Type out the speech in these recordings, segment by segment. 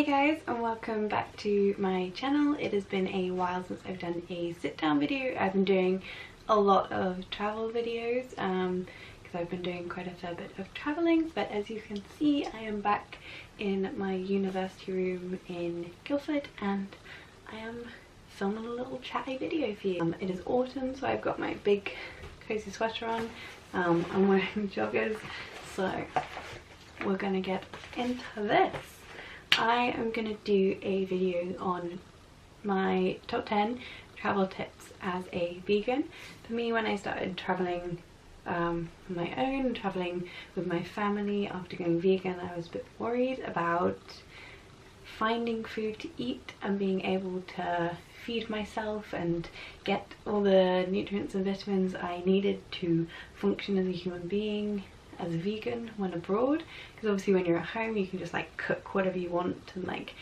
guys, and welcome back to my channel. It has been a while since I've done a sit down video. I've been doing a lot of travel videos because I've been doing quite a fair bit of traveling, but as you can see I am back in my university room in Guildford and I am filming a little chatty video for you. It is autumn, so I've got my big cozy sweater on. I'm wearing joggers, so we're gonna get into this. I am gonna do a video on my top 10 travel tips as a vegan. For me, when I started traveling on my own, traveling with my family after going vegan, I was a bit worried about finding food to eat and being able to feed myself and get all the nutrients and vitamins I needed to function as a human being as a vegan when abroad, because obviously when you're at home you can just like cook whatever you want and like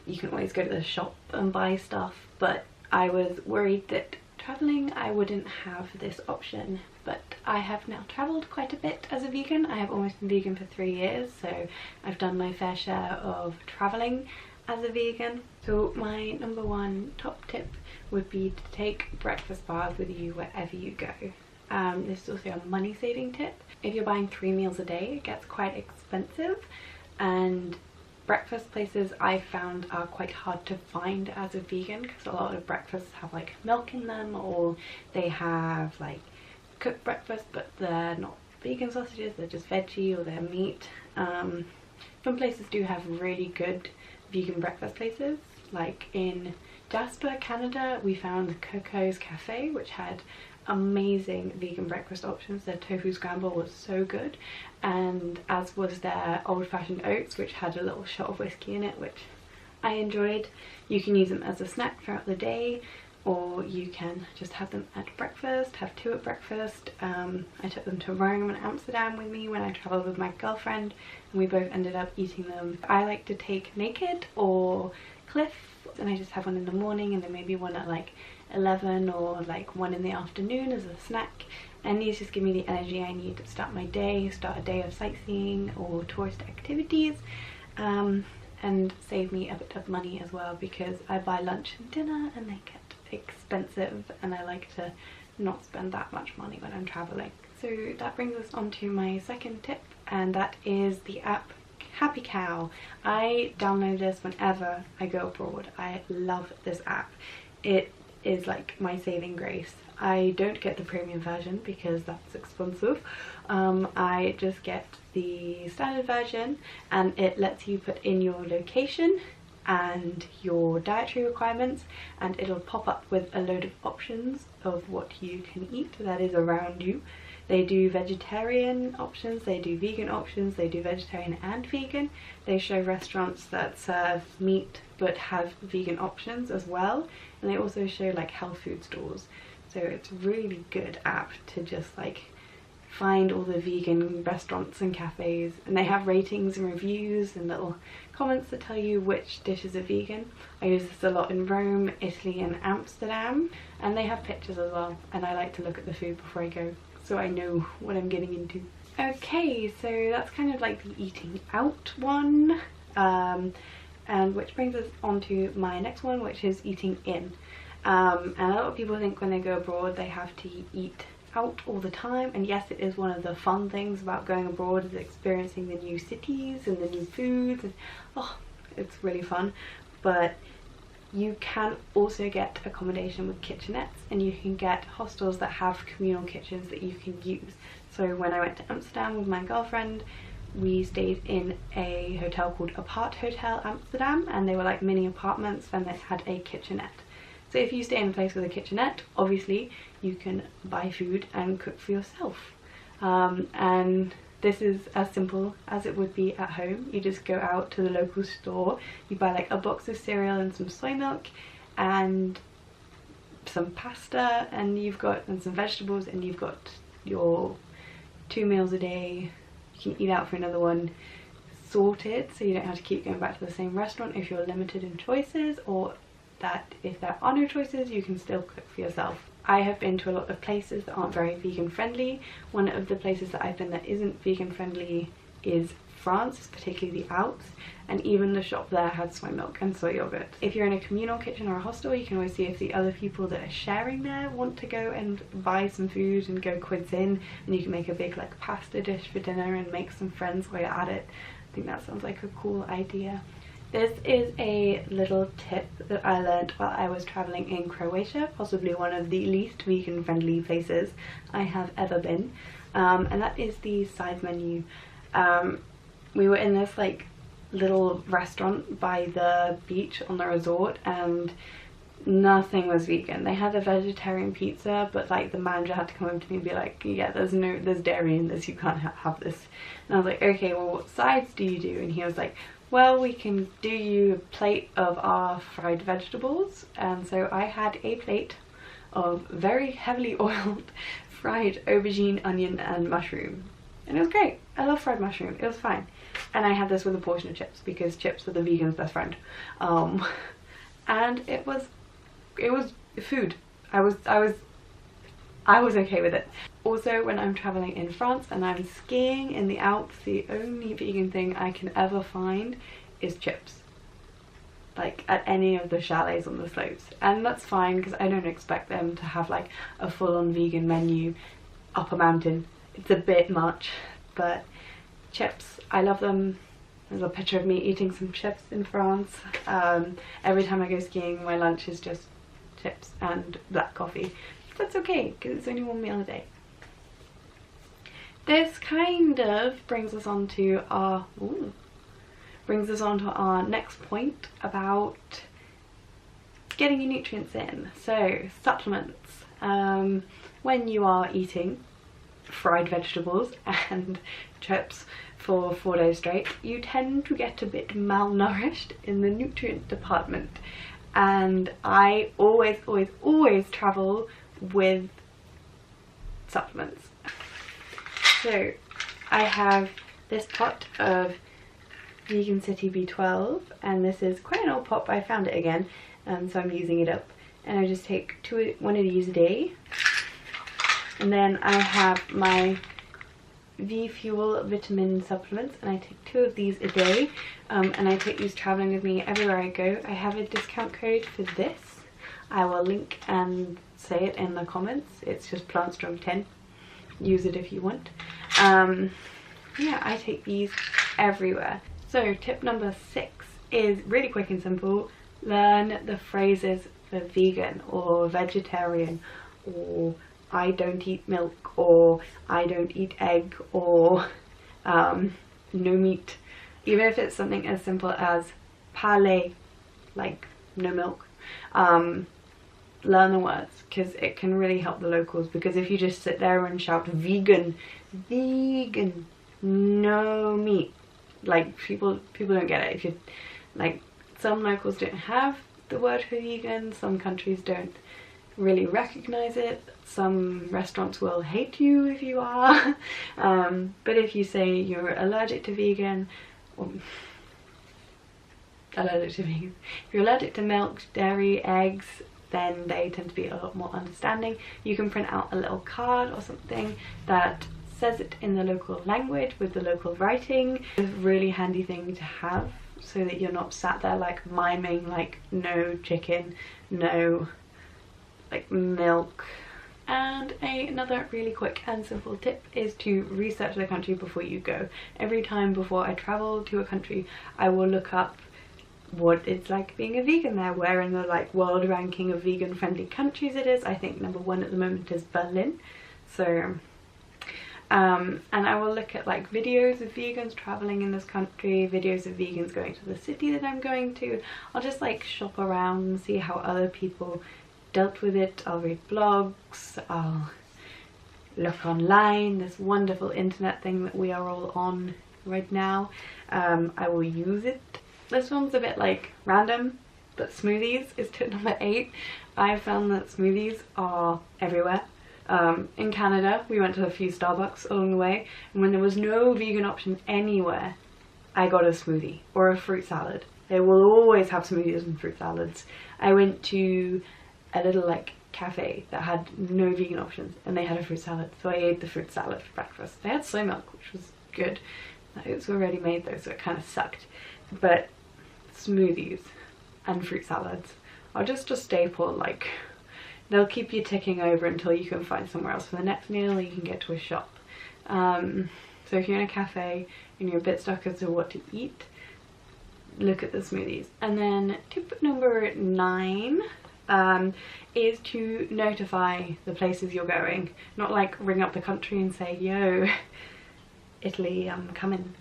you can always go to the shop and buy stuff, but I was worried that traveling I wouldn't have this option. But I have now traveled quite a bit as a vegan. I have almost been vegan for 3 years, so I've done my fair share of traveling as a vegan. So my number one top tip would be to take breakfast bars with you wherever you go. This is also a money saving tip. If you're buying 3 meals a day, it gets quite expensive, and breakfast places I found are quite hard to find as a vegan because a lot of breakfasts have like milk in them, or they have like cooked breakfast but they're not vegan sausages, they're just veggie or they're meat. Some places do have really good vegan breakfast places, like in Jasper, Canada, we found Coco's Cafe, which had amazing vegan breakfast options. Their tofu scramble was so good, and as was their old-fashioned oats, which had a little shot of whiskey in it, which I enjoyed. You can use them as a snack throughout the day, or you can just have them at breakfast, have 2 at breakfast. I took them to Rome and Amsterdam with me when I travelled with my girlfriend, and we both ended up eating them. I like to take Naked or Cliff, and I just have one in the morning and then maybe one at like 11 or like 1 in the afternoon as a snack, and these just give me the energy I need to start my day, start a day of sightseeing or tourist activities, and save me a bit of money as well, because I buy lunch and dinner and they get expensive and I like to not spend that much money when I'm traveling. So that brings us on to my second tip, and that is the app Happy Cow. I download this whenever I go abroad. I love this app. It is like my saving grace. I don't get the premium version because that's expensive. I just get the standard version, and it lets you put in your location and your dietary requirements, and it'll pop up with a load of options of what you can eat that is around you. They do vegetarian options, they do vegan options, they do vegetarian and vegan. They show restaurants that serve meat but have vegan options as well, and they also show like health food stores. So it's a really good app to just like find all the vegan restaurants and cafes, and they have ratings and reviews and little comments that tell you which dishes are vegan. I use this a lot in Rome, Italy and Amsterdam, and they have pictures as well, and I like to look at the food before I go so I know what I'm getting into. Okay, so that's kind of like the eating out one, and which brings us on to my next one, which is eating in. And a lot of people think when they go abroad they have to eat out all the time, and yes, it is one of the fun things about going abroad, is experiencing the new cities and the new foods, and oh, it's really fun. But you can also get accommodation with kitchenettes, and you can get hostels that have communal kitchens that you can use. So when I went to Amsterdam with my girlfriend, we stayed in a hotel called Apart Hotel Amsterdam, and they were like mini apartments and they had a kitchenette. So if you stay in a place with a kitchenette, obviously you can buy food and cook for yourself. And this is as simple as it would be at home. You just go out to the local store, you buy like a box of cereal and some soy milk and some pasta, and some vegetables, and you've got your 2 meals a day. You can eat out for another one sorted, so you don't have to keep going back to the same restaurant if you're limited in choices, or that if there are no choices you can still cook for yourself. I have been to a lot of places that aren't very vegan friendly. One of the places that I've been that isn't vegan friendly is France, particularly the Alps, and even the shop there had soy milk and soy yogurt. If you're in a communal kitchen or a hostel, you can always see if the other people that are sharing there want to go and buy some food and go quids in, and you can make a big like pasta dish for dinner and make some friends while you're at it. I think that sounds like a cool idea. This is a little tip that I learned while I was traveling in Croatia, possibly one of the least vegan friendly places I have ever been, and that is the side menu. We were in this like little restaurant by the beach on the resort, and nothing was vegan. They had a vegetarian pizza, but like the manager had to come over to me and be like, yeah, there's dairy in this, you can't have this. And I was like, okay, well what sides do you do? And he was like, well, we can do you a plate of our fried vegetables. And so I had a plate of very heavily oiled fried aubergine, onion and mushroom, and it was great. I love fried mushroom, it was fine. And I had this with a portion of chips because chips are the vegan's best friend. And it was food. I was okay with it. Also, when I'm traveling in France and I'm skiing in the Alps, the only vegan thing I can ever find is chips, like at any of the chalets on the slopes. And that's fine because I don't expect them to have like a full-on vegan menu up a mountain. It's a bit much, but chips, I love them. There's a picture of me eating some chips in France. Every time I go skiing, my lunch is just chips and black coffee. That's okay because it's only one meal a day. This kind of brings us on to our next point about getting your nutrients in. So supplements. When you are eating fried vegetables and chips for 4 days straight, you tend to get a bit malnourished in the nutrient department, and I always travel with supplements. So I have this pot of Vegan City B12, and this is quite an old pot, but I found it again, so I'm using it up. And I just take one of these a day. And then I have my V-Fuel vitamin supplements, and I take 2 of these a day, and I take these traveling with me everywhere I go. I have a discount code for this. I will link and say it in the comments. It's just PlantStrong10. Use it if you want. Yeah, I take these everywhere. So tip number 6 is really quick and simple. Learn the phrases for vegan or vegetarian, or I don't eat milk, or I don't eat egg, or no meat. Even if it's something as simple as parley, like no milk. Learn the words, because it can really help the locals. Because if you just sit there and shout vegan, vegan, no meat, like people don't get it. If you like, some locals don't have the word for vegan, some countries don't really recognize it, some restaurants will hate you if you are. But if you say you're allergic to vegan, or if you're allergic to milk, dairy, eggs, then they tend to be a lot more understanding. You can print out a little card or something that says it in the local language with the local writing. It's a really handy thing to have so that you're not sat there like miming like no chicken, no like milk. And another really quick and simple tip is to research the country before you go. Every time before I travel to a country, I will look up what it's like being a vegan there, where in the like world ranking of vegan friendly countries it is. I think number 1 at the moment is Berlin. So and I will look at like videos of vegans traveling in this country, videos of vegans going to the city that I'm going to. I'll just like shop around and see how other people dealt with it. I'll read blogs, I'll look online, this wonderful internet thing that we are all on right now. I will use it. This one's a bit like random, but smoothies is tip number 8. I found that smoothies are everywhere. In Canada, we went to a few Starbucks along the way, and when there was no vegan option anywhere, I got a smoothie or a fruit salad. They will always have smoothies and fruit salads. I went to a little like cafe that had no vegan options, and they had a fruit salad, so I ate the fruit salad for breakfast. They had soy milk, which was good, The oats were already made though, so it kind of sucked. But smoothies and fruit salads are just a staple. Like, they'll keep you ticking over until you can find somewhere else for the next meal, or you can get to a shop. So if you're in a cafe and you're a bit stuck as to what to eat, look at the smoothies. And then tip number 9 is to notify the places you're going. Not like ring up the country and say, yo, Italy, I'm coming.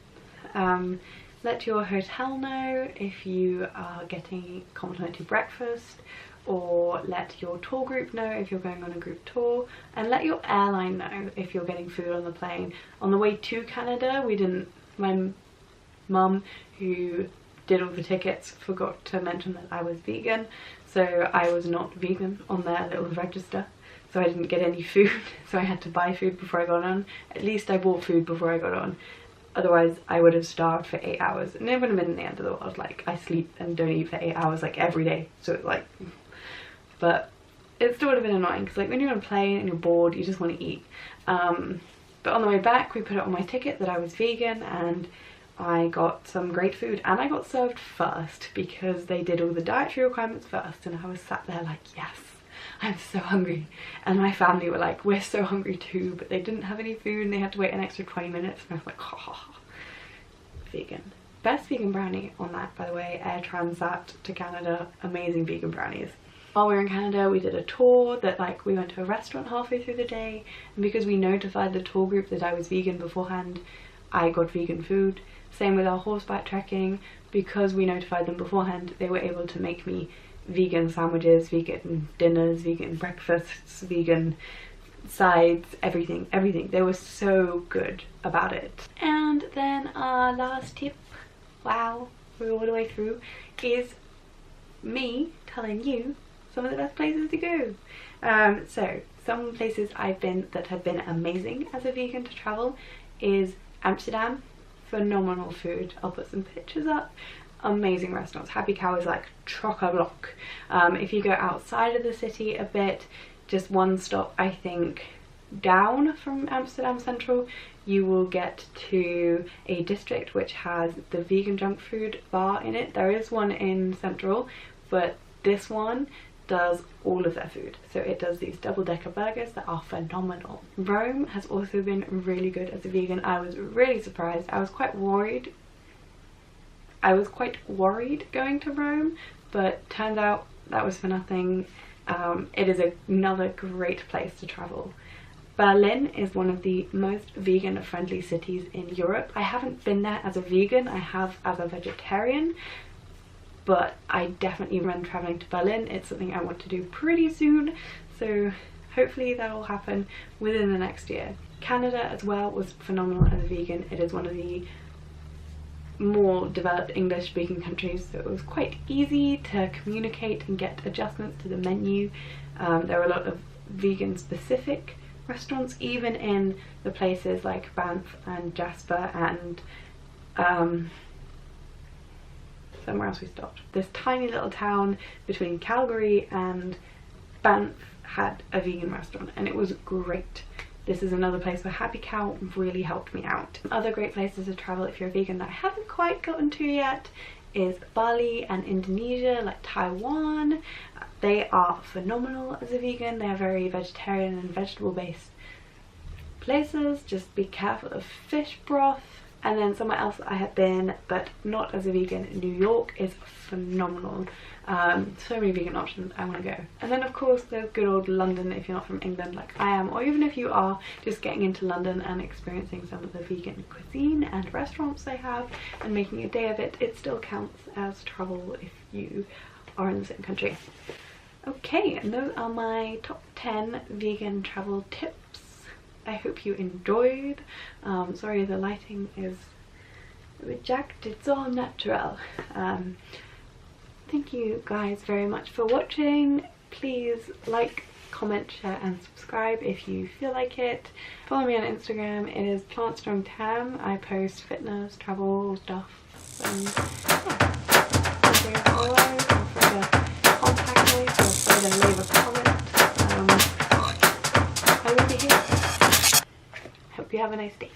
Let your hotel know if you are getting complimentary breakfast, or let your tour group know if you're going on a group tour, and let your airline know if you're getting food on the plane. On the way to Canada, my mum, who did all the tickets, forgot to mention that I was vegan, so I was not vegan on their little register, so I didn't get any food. So I had to buy food before I got on. At least I bought food before I got on, otherwise I would have starved for 8 hours, and it would have been the end of the world. Like, I sleep and don't eat for 8 hours like every day, so it's like, but it still would have been annoying, because like when you're on a plane and you're bored, you just want to eat. But on the way back, we put it on my ticket that I was vegan, and I got some great food, and I got served first because they did all the dietary requirements first, and I was sat there like, yes, I'm so hungry. And my family were like, we're so hungry too, but they didn't have any food and they had to wait an extra 20 minutes, and I was like, ha ha ha. Vegan. Best vegan brownie on that, by the way, Air Transat to Canada, amazing vegan brownies. While we were in Canada, we did a tour that, like, we went to a restaurant halfway through the day, and because we notified the tour group that I was vegan beforehand, I got vegan food. Same with our horseback trekking, because we notified them beforehand, they were able to make me vegan sandwiches, vegan dinners, vegan breakfasts, vegan sides, everything. They were so good about it. And then our last tip, wow, we're all the way through, is me telling you some of the best places to go. So some places I've been that have been amazing as a vegan to travel is Amsterdam. Phenomenal food. I'll put some pictures up. Amazing restaurants. Happy Cow is like chock-a-block. If you go outside of the city a bit, just one stop I think down from Amsterdam Central, you will get to a district which has the vegan junk food bar in it. There is one in Central, but this one does all of their food. So it does these double-decker burgers that are phenomenal. Rome has also been really good as a vegan. I was really surprised. I was quite worried going to Rome, but turns out that was for nothing. It is another great place to travel. Berlin is one of the most vegan friendly cities in Europe. I haven't been there as a vegan, I have as a vegetarian, but I definitely recommend traveling to Berlin. It's something I want to do pretty soon, so hopefully that will happen within the next year. Canada as well was phenomenal as a vegan. It is one of the more developed English speaking countries, so it was quite easy to communicate and get adjustments to the menu. There were a lot of vegan specific restaurants, even in the places like Banff and Jasper and somewhere else we stopped. This tiny little town between Calgary and Banff had a vegan restaurant, and it was great. This is another place where Happy Cow really helped me out. Other great places to travel if you're a vegan that I haven't quite gotten to yet is Bali and Indonesia, like Taiwan. They are phenomenal as a vegan. They are very vegetarian and vegetable based places. Just be careful of fish broth. And then somewhere else I have been, but not as a vegan, New York is phenomenal. So many vegan options, I want to go. And then of course there's good old London if you're not from England like I am, or even if you are just getting into London and experiencing some of the vegan cuisine and restaurants they have and making a day of it. It still counts as travel if you are in the same country. Okay, and those are my top 10 vegan travel tips. I hope you enjoyed. Sorry the lighting is a bit jacked, it's all natural. Thank you guys very much for watching. Please like, comment, share and subscribe if you feel like it. Follow me on Instagram, it is PlantStrongTam. I post fitness, travel stuff, and yeah. Thank you as always. Feel free to contact me, feel free to leave a comment. I will be here. Hope you have a nice day.